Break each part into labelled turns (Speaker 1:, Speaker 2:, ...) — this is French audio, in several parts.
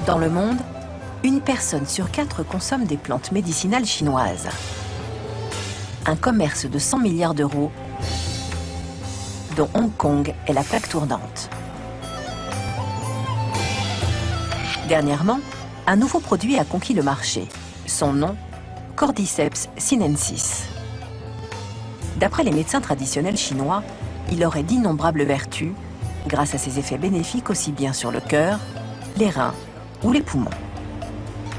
Speaker 1: Dans le monde, une personne sur 4 consomme des plantes médicinales chinoises. Un commerce de 100 milliards d'euros, dont Hong Kong est la plaque tournante. Dernièrement, un nouveau produit a conquis le marché. Son nom, Cordyceps sinensis. D'après les médecins traditionnels chinois, il aurait d'innombrables vertus, grâce à ses effets bénéfiques aussi bien sur le cœur, les reins ou les poumons.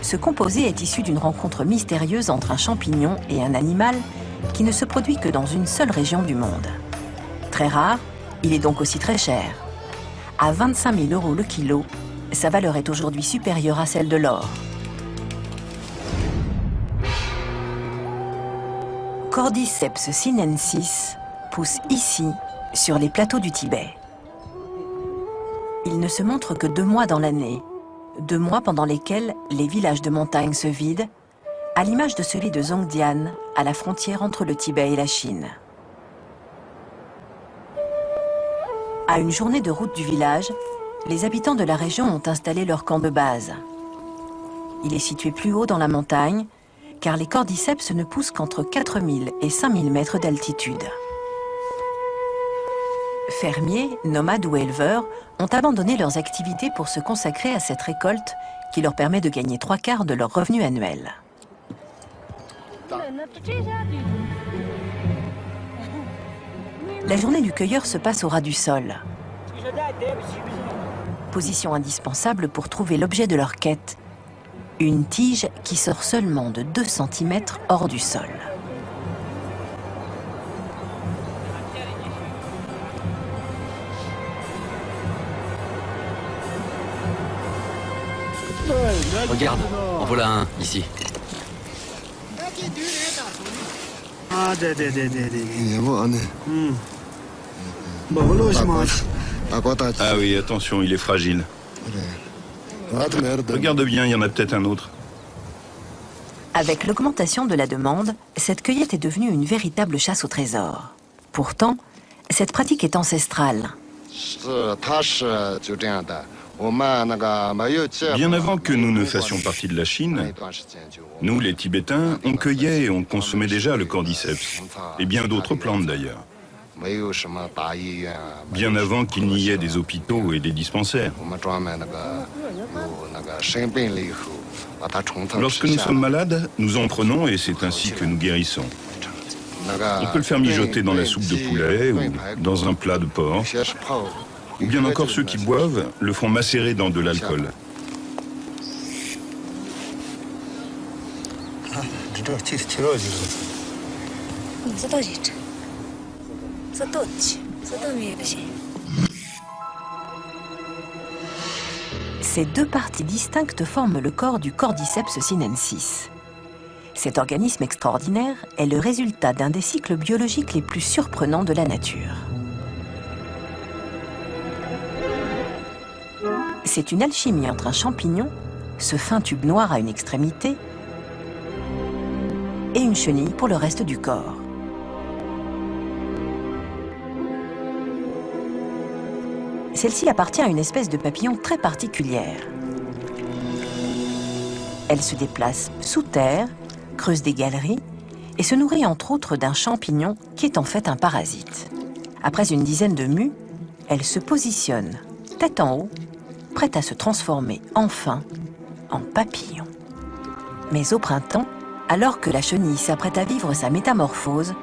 Speaker 1: Ce composé est issu d'une rencontre mystérieuse entre un champignon et un animal qui ne se produit que dans une seule région du monde. Très rare, il est donc aussi très cher. À 25 000 € le kilo, sa valeur est aujourd'hui supérieure à celle de l'or. Cordyceps sinensis pousse ici, sur les plateaux du Tibet. Il ne se montre que 2 mois dans l'année, 2 mois pendant lesquels les villages de montagne se vident, à l'image de celui de Zhongdian, à la frontière entre le Tibet et la Chine. À une journée de route du village, les habitants de la région ont installé leur camp de base. Il est situé plus haut dans la montagne, car les cordyceps ne poussent qu'entre 4000 et 5000 mètres d'altitude. Fermiers, nomades ou éleveurs ont abandonné leurs activités pour se consacrer à cette récolte qui leur permet de gagner 3/4 de leur revenu annuel. La journée du cueilleur se passe au ras du sol. Position indispensable pour trouver l'objet de leur quête, une tige qui sort seulement de 2 cm hors du sol.
Speaker 2: Regarde, en voilà un, ici.
Speaker 3: Ah oui, attention, il est fragile. Regarde bien, il y en a peut-être un autre.
Speaker 1: Avec l'augmentation de la demande, cette cueillette est devenue une véritable chasse au trésor. Pourtant, cette pratique est ancestrale.
Speaker 3: Bien avant que nous ne fassions partie de la Chine, nous, les Tibétains, on cueillait et on consommait déjà le cordyceps, et bien d'autres plantes d'ailleurs. Bien avant qu'il n'y ait des hôpitaux et des dispensaires. Lorsque nous sommes malades, nous en prenons et c'est ainsi que nous guérissons. On peut le faire mijoter dans la soupe de poulet ou dans un plat de porc. Ou bien encore ceux qui boivent le font macérer dans de l'alcool.
Speaker 1: Ces 2 parties distinctes forment le corps du Cordyceps sinensis. Cet organisme extraordinaire est le résultat d'un des cycles biologiques les plus surprenants de la nature. C'est une alchimie entre un champignon, ce fin tube noir à une extrémité, et une chenille pour le reste du corps. Celle-ci appartient à une espèce de papillon très particulière. Elle se déplace sous terre, creuse des galeries et se nourrit entre autres d'un champignon qui est en fait un parasite. Après une dizaine de mues, elle se positionne tête en haut, prête à se transformer enfin en papillon. Mais au printemps, alors que la chenille s'apprête à vivre sa métamorphose,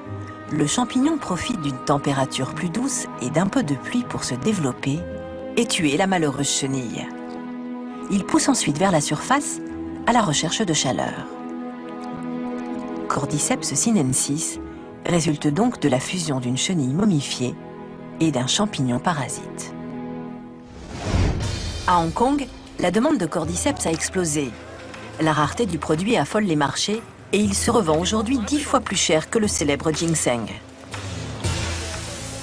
Speaker 1: le champignon profite d'une température plus douce et d'un peu de pluie pour se développer et tuer la malheureuse chenille. Il pousse ensuite vers la surface à la recherche de chaleur. Cordyceps sinensis résulte donc de la fusion d'une chenille momifiée et d'un champignon parasite. À Hong Kong, la demande de cordyceps a explosé. La rareté du produit affole les marchés et il se revend aujourd'hui 10 fois plus cher que le célèbre ginseng.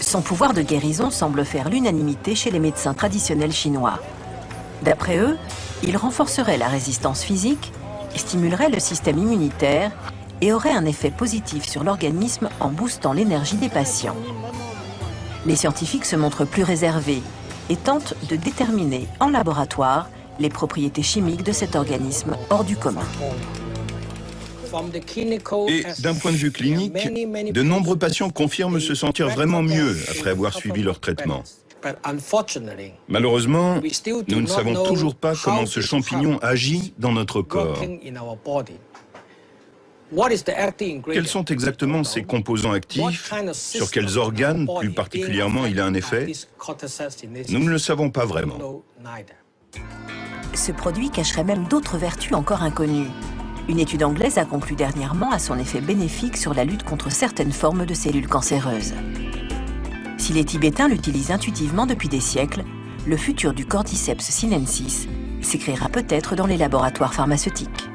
Speaker 1: Son pouvoir de guérison semble faire l'unanimité chez les médecins traditionnels chinois. D'après eux, il renforcerait la résistance physique, stimulerait le système immunitaire et aurait un effet positif sur l'organisme en boostant l'énergie des patients. Les scientifiques se montrent plus réservés et tentent de déterminer en laboratoire les propriétés chimiques de cet organisme hors du commun.
Speaker 3: Et d'un point de vue clinique, de nombreux patients confirment se sentir vraiment mieux après avoir suivi leur traitement. Malheureusement, nous ne savons toujours pas comment ce champignon agit dans notre corps. Quels sont exactement ses composants actifs? Sur quels organes, plus particulièrement, il a un effet? Nous ne le savons pas vraiment.
Speaker 1: Ce produit cacherait même d'autres vertus encore inconnues. Une étude anglaise a conclu dernièrement à son effet bénéfique sur la lutte contre certaines formes de cellules cancéreuses. Si les Tibétains l'utilisent intuitivement depuis des siècles, le futur du Cordyceps sinensis s'écrira peut-être dans les laboratoires pharmaceutiques.